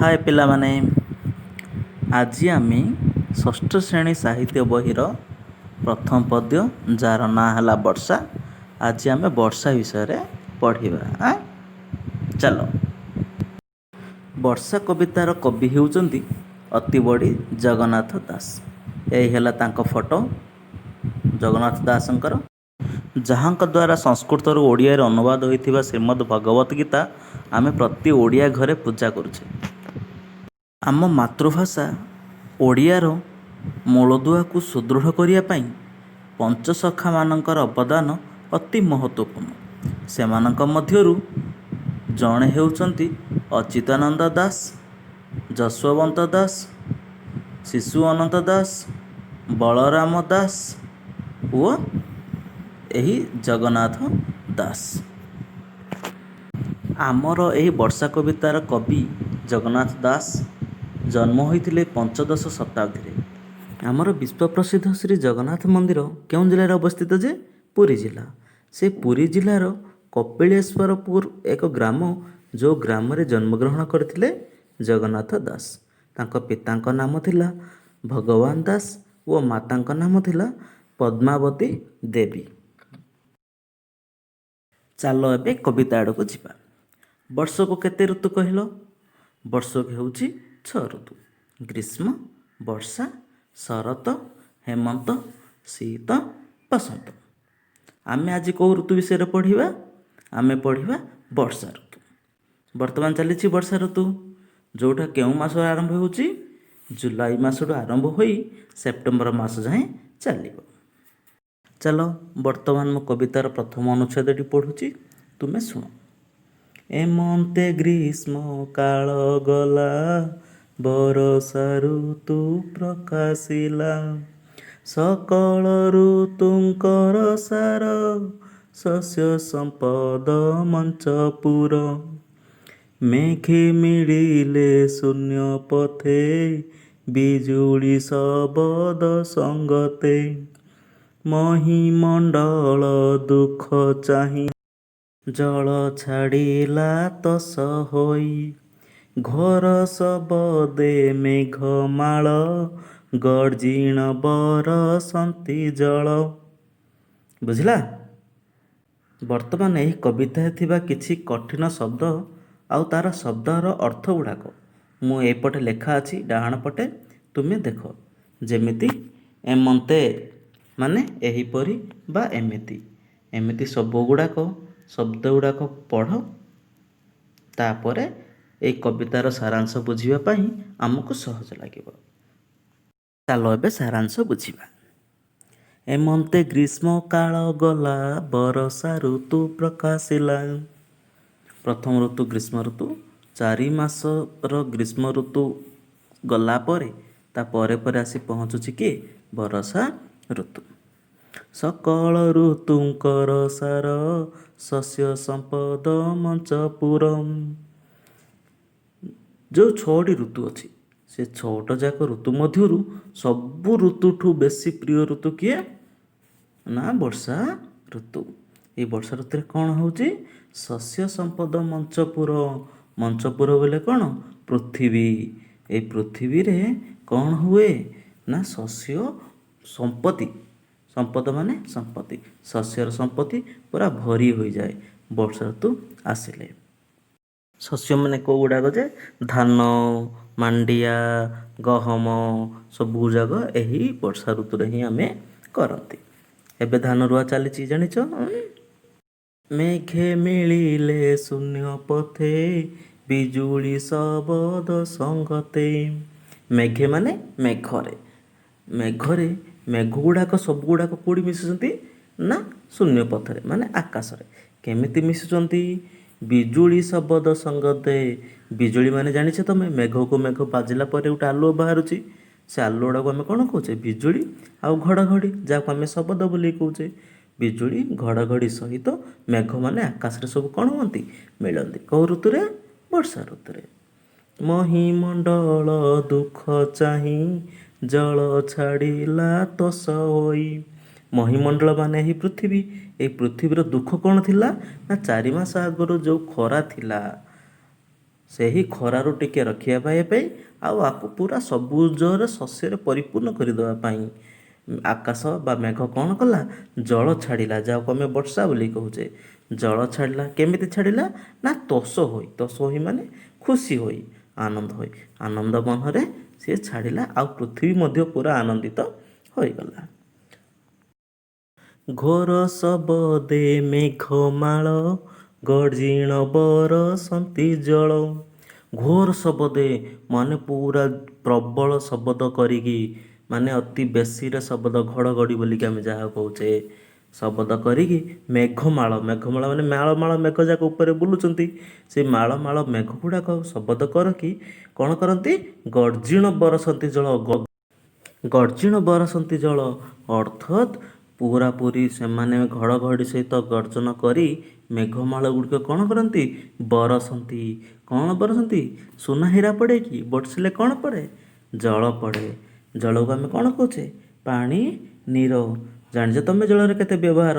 हाय पिलामाने आज आम षष्ठ श्रेणी साहित्य बहीर प्रथम पद्य जार ना है वर्षा। आज आम वर्षा विषय पढ़ा। चलो वर्षा कवितार कवि होउचंती अतिबड़ी जगन्नाथ दास। यही है फोटो जगन्नाथ दासंकर जहाँ द्वारा संस्कृत ओडिया अनुवाद होता श्रीमद् भगवत गीता आम प्रति ओडिया घरे पूजा करुचे। आम मातृभाषा ओडियार मूलदुआକୁ सुदृढ़ करने पंचसखा मानकर अवदान अति महत्वपूर्ण। सेमानंक मध्यरु जणे हेउचंती अच्युतानंद दास, जसवंत दास, शिशु अनंत दास, बलराम दास व एही जगन्नाथ दास। आमर एही वर्षा कवितार कवि जगन्नाथ दास जन्म होइथिले पंचदश शताब्दी। आमर विश्व प्रसिद्ध श्री जगन्नाथ मंदिर क्यों जिले अवस्थित जे पुरी जिला। से पुरी जिलार कपिलेश्वरपुर एक ग्राम जो ग्राम रे जन्मग्रहण करथिले जगन्नाथ दास। तांको पितांक नाम थिला भगवान दास व मातांक नाम थिला पद्मावती देवी। चलो एबे कविता आड़क जीवा। वर्ष को केते ऋतु कहल? वर्ष को हेउची 6 ऋतु। ग्रीष्म, वर्षा, शरत, हेमंत, शीत, बसंत। आमे आज कौ ऋतु विषय पढ़िबा? आमे पढ़िबा वर्षा ऋतु। वर्तमान चली वर्षा ऋतु जोटा केउ मास आरंभ होउची? जुलाई मासडू आरंभ होई सेप्टेम्बर मास जाए चलिबो। चलो वर्तमान मो कवितार प्रथम अनुच्छेदटी पढ़ुची, तुमे शुण। एमंते ग्रीष्म काल गला बरषा ऋतु प्रकाशिला सकल ऋतुंकर सार शस्य संपद मंचपुर मेघे मिलिले शून्य पथे बिजुली शबद संगते महिमंडल दुख चाहि जल छाड़िला तस होई घोर शबदे मेघमाल गर्जिण बरसंती जल। बुझिला? वर्तमान यही कविता थिबा किछि कठिन शब्द आउ तार शब्दर अर्थ गुड़ाक मु एपटे लेखा अछि डाहाण पटे तुमे देख। जेमिति एमंते माने एहीपरि बा एमिति एमिति सब गुड़ाक शब्द गुड़ाक पढ़। तापरे ए कवितार सारांश बुझिबा पई आमको सहज लागिबो। चलो एबे सारांश बुझिबा। एमंते ग्रीष्म काल गला बरषा ऋतु प्रकाशिला। प्रथम ऋतु ग्रीष्म ऋतु। 4 मासर ग्रीष्म ऋतु गला परे ता परे परे आसी पहुँचुची कि बरषा ऋतु। सकल ऋतुंकर सार शस्य संपद मंचपुरम। जो 6टी ऋतु अच्छी से 6टा जाक ऋतु मध्यरु सबु ऋतुठू बेसी प्रिय ऋतु किए ना वर्षा ऋतु। ये वर्षा ऋतु कौन होची? शस्य संपद मंचपुर। मंचपुर बोले कौन? पृथ्वी। ये पृथ्वी रे कौन हुए ना शस्य संपत्ति। संपद माने संपत्ति। शस्यर संपत्ति पूरा भरी हो जाए वर्षा ऋतु आसिले। शस्य माने को गुड़ाक जे धान, मांडिया, गहम सबू जाक यही वर्षा ऋतु रे ही आमे करती। एबे धान रुआ चली जानिच। मेघे मिलिले शून्य पथे बिजुली शबद संगते। मेघे माने मेघरे। मेघरे मेघ गुड़ाक सब गुड़ाक कौड़ी मिशुचंती ना शून्य पथरे माने आकाश रे। केमिति मिशुचंती? बिजुली शबद संगते। बिजुली माने जानिछ तमे मेघ को मेघ बाजिला परे उठा आलुओ बाहरुची से आलुओ को आमे कौन कहूचे? बिजुली आउ घड़घड़ी जाको आमे शबद बोली कहूचे। बिजुली घड़घड़ी सहित मेघ माने आकाश रे सब कौन हुअंती? मिलंती। कौ ऋतु रे? वर्षा ऋतु रे। महिमंडल दुख चाहि जल छाड़िला तस होई। महिमंडल माने ही पृथ्वी। ए पृथ्वीर दुख कौन थिला ना 4 मास आगर जो खरा थिला ସେହି ଖରାରୁ ଟିକେ ରକ୍ଷା ପାଇବା ପାଇଁ ଆଉ ଆକୁ ପୁରା ସବୁଜରେ ଶସ୍ୟରେ ପରିପୂର୍ଣ୍ଣ କରିଦେବା ପାଇଁ ଆକାଶ ବା ମେଘ କ'ଣ କଲା? ଜଳ ଛାଡ଼ିଲା, ଯାହାକୁ ଆମେ ବର୍ଷା ବୋଲି କହୁଛେ। ଜଳ ଛାଡ଼ିଲା, କେମିତି ଛାଡ଼ିଲା? ନା ତୋଷ ହୋଇ ମାନେ ଖୁସି ହୋଇ, ଆନନ୍ଦ ହୋଇ, ଆନନ୍ଦ ମନରେ ସିଏ ଛାଡ଼ିଲା, ଆଉ ପୃଥିବୀ ମଧ୍ୟ ପୁରା ଆନନ୍ଦିତ ହୋଇଗଲା। ଘୋର ଶବଦେ ମେଘମାଳ, ଗର୍ଜିଣ ବରସନ୍ତି ଜଳ। ଘୋର ଶବଦେ ମାନେ ପୁରା ପ୍ରବଳ ଶବଦ କରିକି, ମାନେ ଅତି ବେଶୀରେ ଶବଦ, ଘଡ଼ଘଡ଼ି ବୋଲିକି ଆମେ ଯାହା କହୁଛେ, ଶବଦ କରିକି ମେଘମାଳ, ମେଘମାଳ ମାନେ ମାଳ ମାଳ ମେଘ ଯାକ ଉପରେ ବୁଲୁଛନ୍ତି। ସେ ମାଳ ମାଳ ମେଘ ଗୁଡ଼ାକ ଶବଦ କରିକି କ'ଣ କରନ୍ତି? ଗର୍ଜିଣ ବରସନ୍ତି ଜଳ। ଗର୍ଜିଣ ବରସନ୍ତି ଜଳ ଅର୍ଥାତ୍ ପୁରାପୁରି ସେମାନେ ଘଡ଼ଘଡ଼ି ସହିତ ଗର୍ଜନ କରି ମେଘମାଳ ଗୁଡ଼ିକ କ'ଣ କରନ୍ତି? ବରସନ୍ତି। କ'ଣ ବରସନ୍ତି? ସୁନା ହୀରା ପଡ଼େ କି? ବର୍ଷିଲେ କ'ଣ ପଡ଼େ? ଜଳ ପଡ଼େ। ଜଳକୁ ଆମେ କ'ଣ କହୁଛେ? ପାଣି, ନୀର। ଜାଣିଛ ତମେ ଜଳର କେତେ ବ୍ୟବହାର?